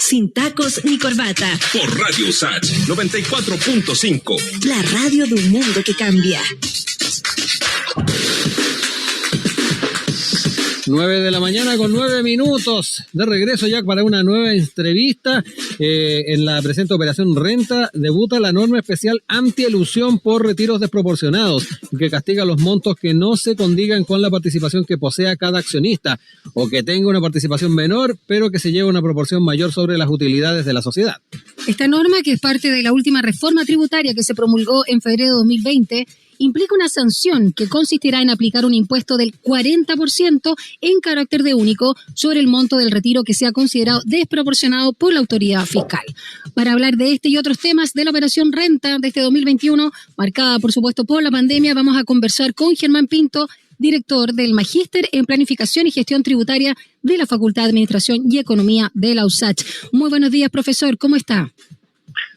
sin tacos ni corbata. Por Radio Sach 94.5. La radio de un mundo que cambia. 9:09 a.m. De regreso ya para una nueva entrevista en la presente Operación Renta. Debuta la norma especial anti-elusión por retiros desproporcionados, que castiga los montos que no se condigan con la participación que posea cada accionista o que tenga una participación menor, pero que se lleve una proporción mayor sobre las utilidades de la sociedad. Esta norma, que es parte de la última reforma tributaria que se promulgó en febrero de 2020, implica una sanción que consistirá en aplicar un impuesto del 40% en carácter de único sobre el monto del retiro que sea considerado desproporcionado por la autoridad fiscal. Para hablar de este y otros temas de la Operación Renta de este 2021, marcada por supuesto por la pandemia, vamos a conversar con Germán Pinto, director del Magíster en Planificación y Gestión Tributaria de la Facultad de Administración y Economía de la USACH. Muy buenos días, profesor, ¿cómo está?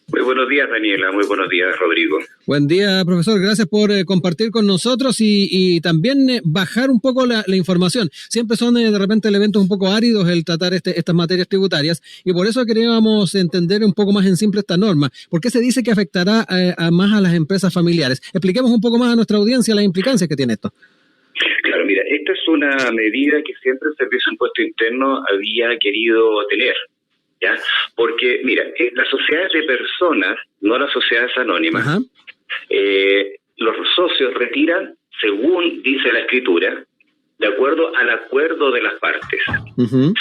Muy buenos días, Daniela. Muy buenos días, Rodrigo. Buen día, profesor. Gracias por compartir con nosotros y también bajar un poco la información. Siempre son de repente elementos un poco áridos el tratar estas materias tributarias y por eso queríamos entender un poco más en simple esta norma. ¿Por qué se dice que afectará más a las empresas familiares? Expliquemos un poco más a nuestra audiencia las implicancias que tiene esto. Claro, mira, esta es una medida que siempre el Servicio de Impuesto Interno había querido tener. ¿Ya? Porque, mira, las sociedades de personas, no las sociedades anónimas, los socios retiran, según dice la escritura, de acuerdo al acuerdo de las partes.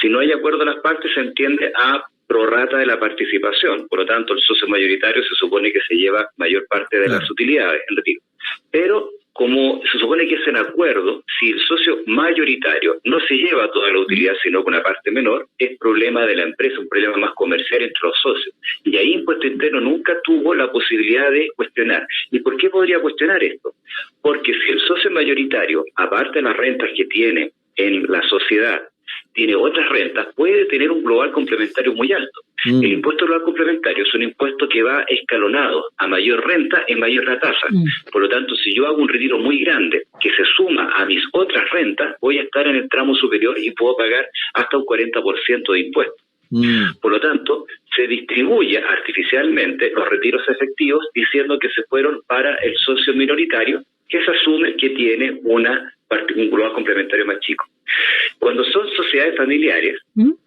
Si no hay acuerdo de las partes, se entiende a prorrata de la participación. Por lo tanto, el socio mayoritario se supone que se lleva mayor parte de las utilidades en retiro. Pero como se supone que es en acuerdo, si el socio mayoritario no se lleva toda la utilidad, sino con una parte menor, es problema de la empresa, un problema más comercial entre los socios. Y ahí Impuesto Interno nunca tuvo la posibilidad de cuestionar. ¿Y por qué podría cuestionar esto? Porque si el socio mayoritario, aparte de las rentas que tiene en la sociedad, tiene otras rentas, puede tener un global complementario muy alto. El impuesto global complementario es un impuesto que va escalonado. A mayor renta, es mayor la tasa. Por lo tanto, si yo hago un retiro muy grande que se suma a mis otras rentas, voy a estar en el tramo superior y puedo pagar hasta un 40% de impuesto. Por lo tanto, se distribuye artificialmente los retiros efectivos diciendo que se fueron para el socio minoritario, que se asume que tiene un global complementario más chico. Cuando son sociedades familiares,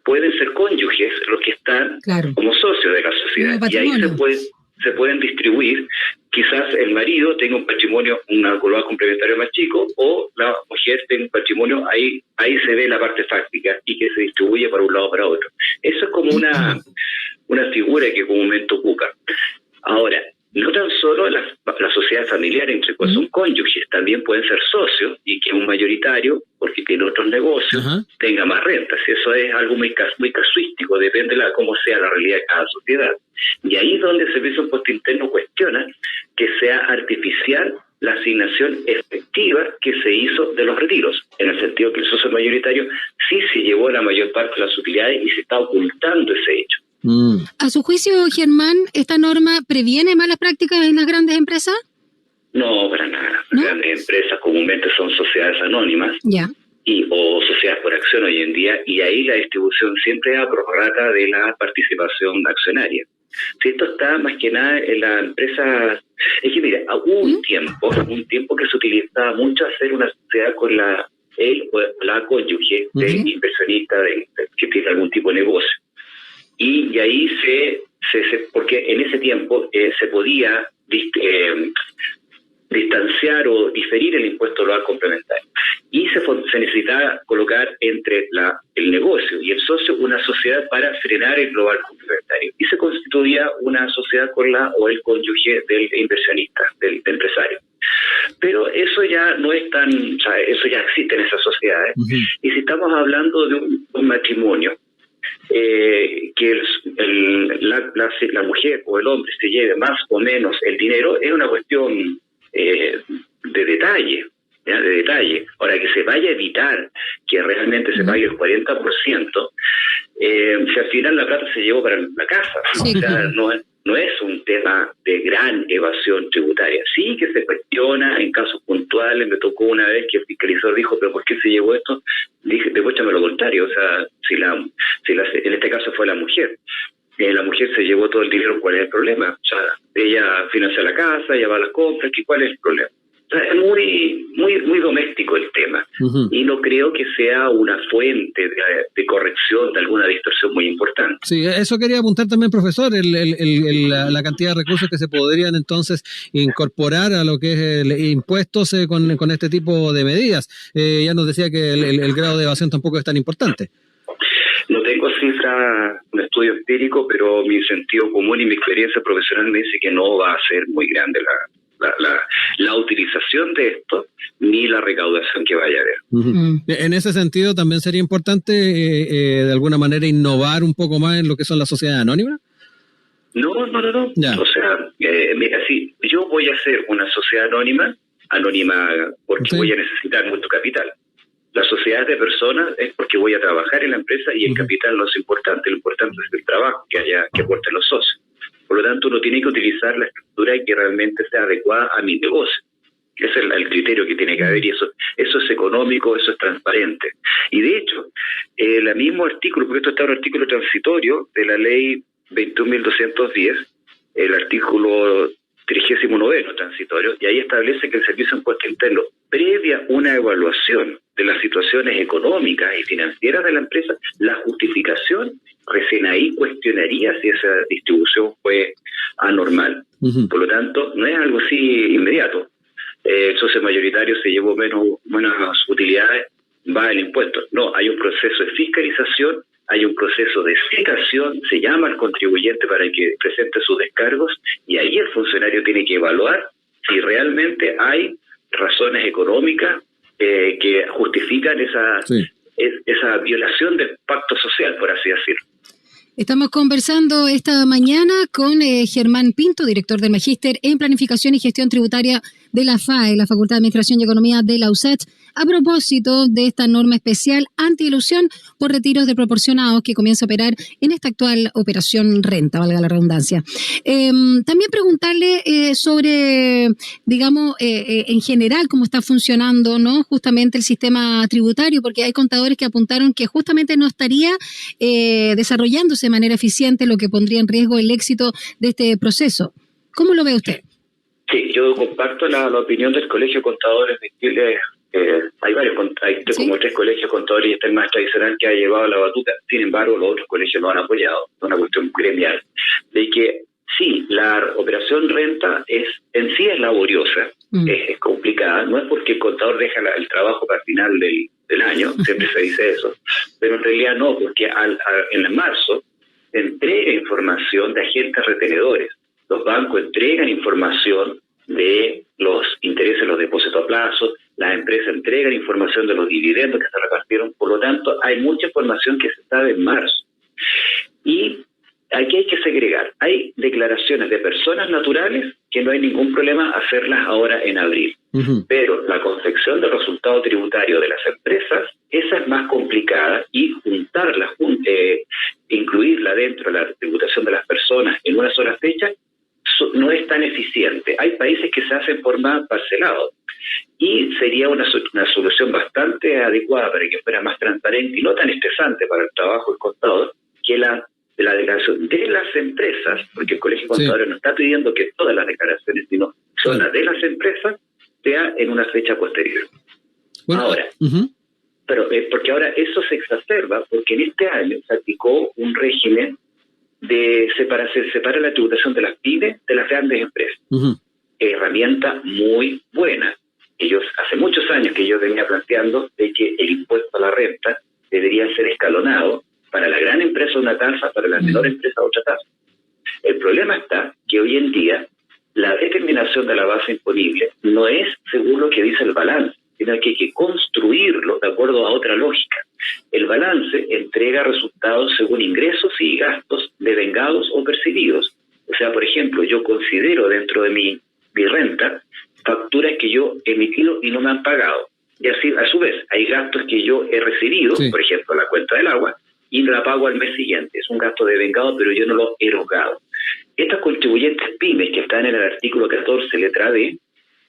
pueden ser cónyuges los que están como socios de la sociedad, y ahí se pueden distribuir. Quizás el marido tenga un patrimonio, un global complementario más chico, o la mujer tenga un patrimonio, ahí se ve la parte fáctica y que se distribuye para un lado o para otro. Eso es como una figura que comúnmente ocupa. Ahora, no tan solo las sociedades familiares entre cuales son cónyuges, también pueden ser socios y que un mayoritario, porque tiene otros negocios, tenga más rentas. Eso es algo muy casuístico, depende de cómo sea la realidad de cada sociedad. Y ahí es donde el Servicio de Impuesto Interno cuestiona que sea artificial la asignación efectiva que se hizo de los retiros, en el sentido que el socio mayoritario sí se llevó la mayor parte de las utilidades y se está ocultando ese hecho. A su juicio, Germán, ¿esta norma previene malas prácticas en las grandes empresas? No, para nada. Las grandes empresas comúnmente son sociedades anónimas o sociedades por acción hoy en día, y ahí la distribución siempre es a prorrata de la participación accionaria. Si esto está más que nada en la empresa, es que mira, hubo un tiempo que se utilizaba mucho hacer una sociedad con la cónyuge del inversionista que tiene algún tipo de negocio. Y ahí porque en ese tiempo se podía distanciar o diferir el impuesto global complementario. Y se necesitaba colocar entre el negocio y el socio una sociedad para frenar el global complementario. Y se constituía una sociedad con el cónyuge del inversionista, del empresario. Pero eso ya no es eso ya existe en esas sociedades. Y si estamos hablando de un matrimonio, que la mujer o el hombre se lleve más o menos el dinero, es una cuestión de detalle. ¿Ya? De detalle. Ahora, que se vaya a evitar que realmente se pague el 40%, si al final la plata se llevó para la casa. Sí. O sea, no es un tema de gran evasión tributaria. Sí que se cuestiona en casos puntuales. Me tocó una vez que el fiscalizador dijo, ¿pero por qué se llevó esto? Dije, demuéstrame lo contrario. O sea, en este caso fue la mujer. mujer se llevó todo el dinero, ¿cuál es el problema? O sea, ella financia la casa, ella va a las compras, ¿cuál es el problema? O sea, es muy doméstico el tema. Ujú. Y no creo que sea una fuente de corrección de alguna distorsión muy importante. Sí, eso quería apuntar también, profesor, la cantidad de recursos que se podrían entonces incorporar a lo que es impuestos con este tipo de medidas. Ya nos decía que el grado de evasión tampoco es tan importante. No tengo cifras, un estudio empírico, pero mi sentido común y mi experiencia profesional me dice que no va a ser muy grande la utilización de esto ni la recaudación que vaya a haber. Uh-huh. En ese sentido, ¿también sería importante de alguna manera innovar un poco más en lo que son las sociedades anónimas? No. Ya. O sea, mira, si yo voy a hacer una sociedad anónima porque Sí. voy a necesitar mucho capital. Las sociedades de personas es porque voy a trabajar en la empresa y el capital no es importante, lo importante es el trabajo que aporten los socios. Por lo tanto, uno tiene que utilizar la estructura que realmente sea adecuada a mi negocio. Ese es el criterio que tiene que haber y eso es económico, eso es transparente. Y de hecho, el mismo artículo, porque esto está en un artículo transitorio de la ley 21.210, el artículo 39 transitorio, y ahí establece que el Servicio de Impuesto Interno, previa una evaluación de las situaciones económicas y financieras de la empresa, la justificación, recién ahí cuestionaría si esa distribución fue anormal. Uh-huh. Por lo tanto, no es algo así inmediato. El socio mayoritario se llevó menos utilidades, va el impuesto. No, hay un proceso de fiscalización, hay un proceso de citación, se llama al contribuyente para que presente sus descargos y ahí el funcionario tiene que evaluar si realmente hay razones económicas que justifican esa violación del pacto social, por así decirlo. Estamos conversando esta mañana con Germán Pinto, director del Magíster en Planificación y Gestión Tributaria de la FAE, la Facultad de Administración y Economía de la USACH, a propósito de esta norma especial anti-elusión por retiros desproporcionados que comienza a operar en esta actual operación renta, valga la redundancia. También preguntarle sobre, digamos, en general cómo está funcionando, ¿no? Justamente el sistema tributario, porque hay contadores que apuntaron que justamente no estaría desarrollándose de manera eficiente, lo que pondría en riesgo el éxito de este proceso. ¿Cómo lo ve usted? Sí, yo comparto la opinión del Colegio de Contadores de Chile. Hay varios, como 3 colegios contadores y este es el más tradicional que ha llevado la batuta. Sin embargo, los otros colegios lo han apoyado. Es una cuestión gremial. De que sí, la operación renta en sí es laboriosa, es complicada. No es porque el contador deja el trabajo para el final del año, siempre se dice eso, pero en realidad no, porque en marzo se entrega información de agentes retenedores. Los bancos entregan información de los intereses, los depósitos a plazo, las empresas entregan información de los dividendos que se repartieron, por lo tanto hay mucha información que se sabe en marzo. Y aquí hay que segregar, hay declaraciones de personas naturales que no hay ningún problema hacerlas ahora en abril, pero la confección del resultado tributario de las empresas, esa es más complicada y juntarla, incluirla dentro de la tributación de las personas en una sola fecha, no es tan eficiente. Hay países que se hacen por más parcelado y sería una solución bastante adecuada para que fuera más transparente y no tan estresante para el trabajo del contador que la declaración de las empresas, porque el Colegio de Contadores no está pidiendo que todas las declaraciones, sino son las de las empresas, sea en una fecha posterior. Bueno, ahora, pero porque ahora eso se exacerba porque en este año se aplicó un régimen de separa la tributación de las pymes de las grandes empresas. Herramienta muy buena. Hace muchos años que yo venía planteando de que el impuesto a la renta debería ser escalonado, para la gran empresa una tasa, para la menor empresa otra tasa. El problema está que hoy en día la determinación de la base imponible no es según lo que dice el balance, sino que hay que construirlo de acuerdo a otra lógica. El balance entrega resultados según ingresos y gastos devengados o percibidos. O sea, por ejemplo, yo considero dentro de mi renta facturas que yo he emitido y no me han pagado. Y así, a su vez, hay gastos que yo he recibido, por ejemplo, la cuenta del agua, y la pago al mes siguiente. Es un gasto devengado, pero yo no lo he erogado. Estos contribuyentes pymes que están en el artículo 14, letra D,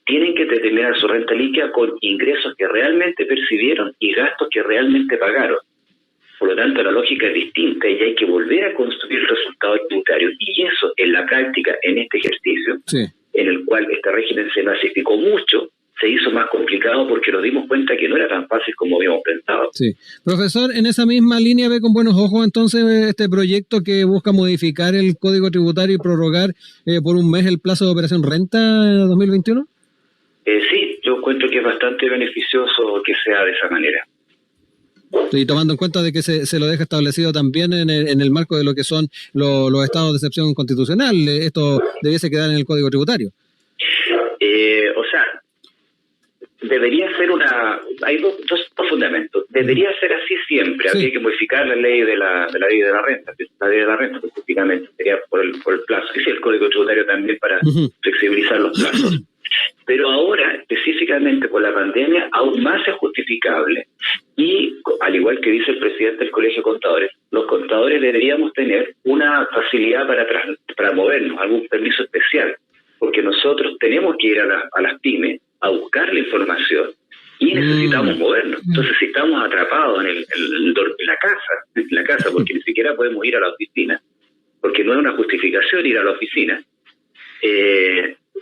tienen que determinar su renta líquida con ingresos que realmente percibieron y gastos que realmente pagaron. Por lo tanto, la lógica es distinta y hay que volver a construir el resultado tributario. Y eso, en la práctica, en este ejercicio, Sí. en el cual este régimen se masificó mucho, se hizo más complicado porque nos dimos cuenta que no era tan fácil como habíamos pensado. Sí. Profesor, en esa misma línea ve con buenos ojos entonces este proyecto que busca modificar el Código Tributario y prorrogar por un mes el plazo de operación renta 2021. Sí, yo encuentro que es bastante beneficioso que sea de esa manera. Y tomando en cuenta de que se lo deja establecido también en el marco de lo que son los estados de excepción constitucional, esto debiese quedar en el Código Tributario. O sea, debería ser hay dos fundamentos. Debería ser así siempre. Sí. Habría que modificar la ley de la ley de la renta. La ley de la renta, específicamente, sería por el plazo. Y sí, el Código Tributario también para flexibilizar los plazos. Pero ahora, específicamente por la pandemia, aún más es justificable. Y, al igual que dice el presidente del Colegio de Contadores, los contadores deberíamos tener una facilidad para movernos, algún permiso especial. Porque nosotros tenemos que ir a las pymes a buscar la información y necesitamos movernos. Entonces, si estamos atrapados en la casa, porque ni siquiera podemos ir a la oficina, porque no es una justificación ir a la oficina,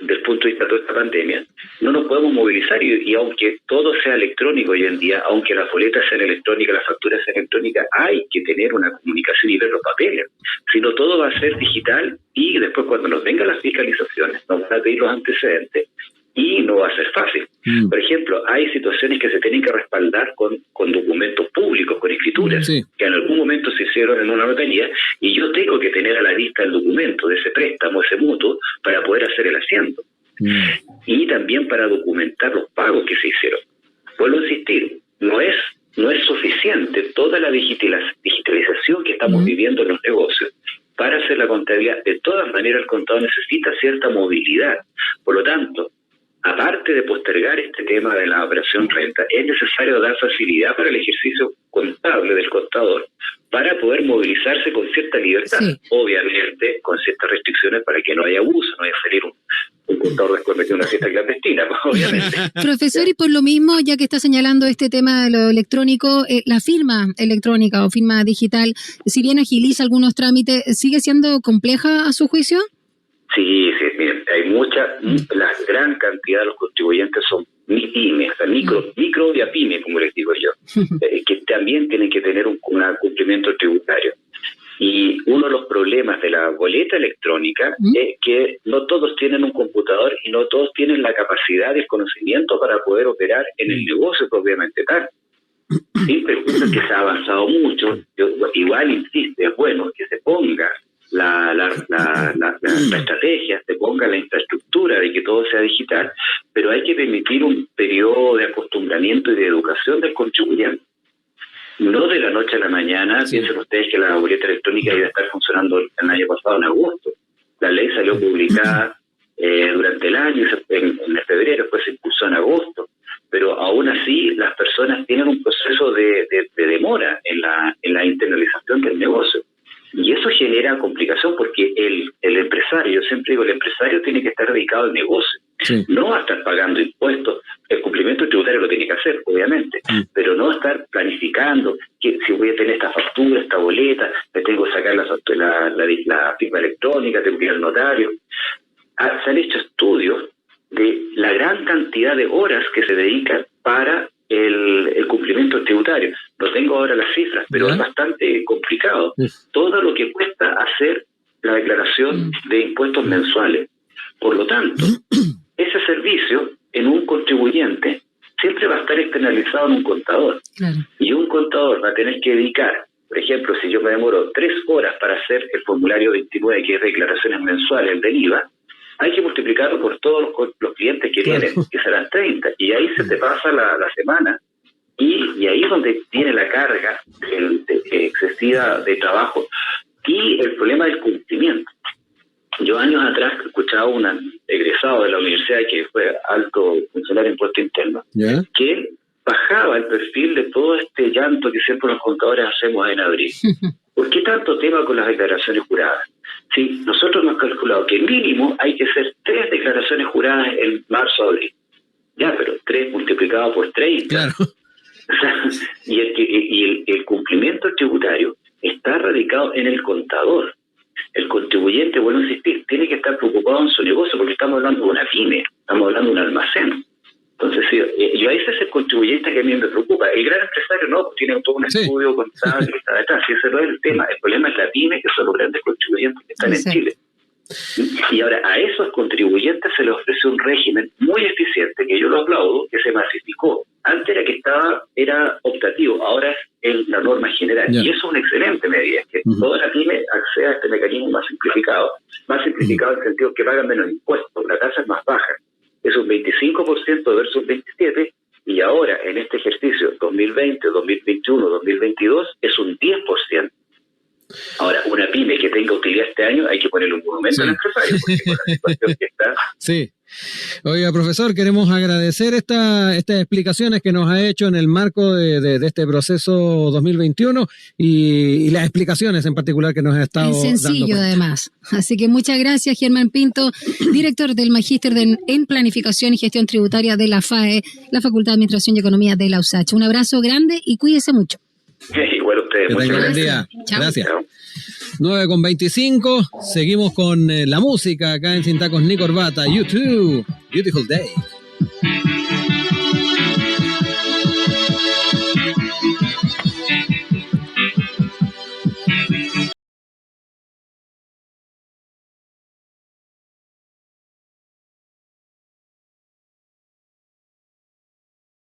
desde el punto de vista de toda esta pandemia, no nos podemos movilizar y aunque todo sea electrónico hoy en día, aunque las boletas sean electrónicas, las facturas sean electrónicas, hay que tener una comunicación y ver los papeles. Si no, todo va a ser digital y después cuando nos vengan las fiscalizaciones nos van a pedir los antecedentes y no va a ser fácil. Por ejemplo, hay situaciones que se tienen que respaldar con documentos públicos, con escrituras, Sí. que en algún momento se hicieron en una notaría y yo tengo que tener a la vista el documento de ese préstamo, ese mutuo, para poder hacer el asiento. Y también para documentar los pagos que se hicieron. Vuelvo a insistir, no es suficiente toda la digitalización que estamos viviendo en los negocios para hacer la contabilidad. De todas maneras, el contador necesita cierta movilidad. Por lo tanto, aparte de postergar este tema de la operación renta, es necesario dar facilidad para el ejercicio contable del contador para poder movilizarse con cierta libertad, Sí. obviamente con ciertas restricciones para que no haya abuso, no vaya a salir un contador después metido en una fiesta clandestina, pues, obviamente. Profesor, y por lo mismo, ya que está señalando este tema de lo electrónico, la firma electrónica o firma digital, si bien agiliza algunos trámites, ¿sigue siendo compleja a su juicio? Sí, miren, hay la gran cantidad de los contribuyentes son pymes, o sea, micro y a pyme, como les digo yo, que también tienen que tener un cumplimiento tributario. Y uno de los problemas de la boleta electrónica es que no todos tienen un computador y no todos tienen la capacidad y el conocimiento para poder operar en el negocio propiamente tal. Sin perjuicio que se ha avanzado mucho, yo igual insisto, es bueno que se ponga la estrategia, se ponga la infraestructura de que todo sea digital, pero hay que permitir un periodo de acostumbramiento y de educación del contribuyente. No de la noche a la mañana. Sí. Piensen ustedes que la boleta electrónica iba a estar funcionando el año pasado en agosto. La ley salió publicada durante el año, en febrero, después se impulsó en agosto. Pero aún así las personas tienen un proceso de demora en la internalización del negocio. Y eso genera complicación porque el empresario, yo siempre digo, el empresario tiene que estar dedicado al negocio, sí, no a estar pagando impuestos. El cumplimiento tributario lo tiene que hacer, obviamente, pero no estar planificando que si voy a tener esta factura, esta boleta, me tengo que sacar la firma electrónica, tengo que ir al notario. Se han hecho estudios de la gran cantidad de horas que se dedican para el cumplimiento tributario. No tengo ahora las cifras, pero es bastante complicado. Todo lo que cuesta hacer la declaración de impuestos mensuales. Por lo tanto, ese servicio en un contribuyente siempre va a estar externalizado en un contador. Claro. Y un contador va a tener que dedicar, por ejemplo, si yo me demoro 3 horas para hacer el formulario 29, que es declaraciones mensuales del IVA, hay que multiplicarlo por todos los clientes que tienen, que serán 30, y ahí se te pasa la semana, y ahí es donde tiene la carga excesiva de trabajo y el problema del cumplimiento. Yo años atrás escuchaba un egresado de la universidad que fue alto funcionario en impuesto interno, que él bajaba el perfil de todo este llanto que siempre los contadores hacemos en abril. ¿Por qué tanto tema con las declaraciones juradas? Sí, nosotros hemos calculado que mínimo hay que hacer 3 declaraciones juradas en marzo-abril. Ya, pero 3 multiplicado por 30. Claro. O sea, y el cumplimiento tributario está radicado en el contador. El contribuyente, vuelvo a insistir, tiene que estar preocupado en su negocio, porque estamos hablando de una pyme, estamos hablando de un almacén. Entonces, sí, yo ese es el contribuyente que a mí me preocupa. El gran empresario no, pues tiene todo un estudio contable que está detrás. Y ese no es el tema. El problema es la pyme, que son los grandes contribuyentes que están en Chile. Y ahora, a esos contribuyentes se les ofreció un régimen muy eficiente, que yo lo aplaudo, que se masificó. Antes era optativo, ahora es la norma general. Y eso es una excelente medida, que toda la pyme acceda a este mecanismo más simplificado en el sentido que pagan menos impuestos, la tasa es más baja, es un 25% versus 27%, y ahora en este ejercicio 2020, 2021, 2022 es un 10%. Ahora, una pyme que tenga utilidad este año, hay que ponerle un monumento al empresario, porque con la situación que está... Sí. Oiga, profesor, queremos agradecer estas explicaciones que nos ha hecho en el marco de este proceso 2021 y las explicaciones en particular que nos ha estado dando. Es sencillo, además. Así que muchas gracias, Germán Pinto, director del Magíster en Planificación y Gestión Tributaria de la FAE, la Facultad de Administración y Economía de la USACH. Un abrazo grande y cuídese mucho. Igual ustedes. Que tengan buen día. Gracias. 9:25, seguimos con la música acá en Sin Tacos ni Corbata. YouTube, Beautiful Day.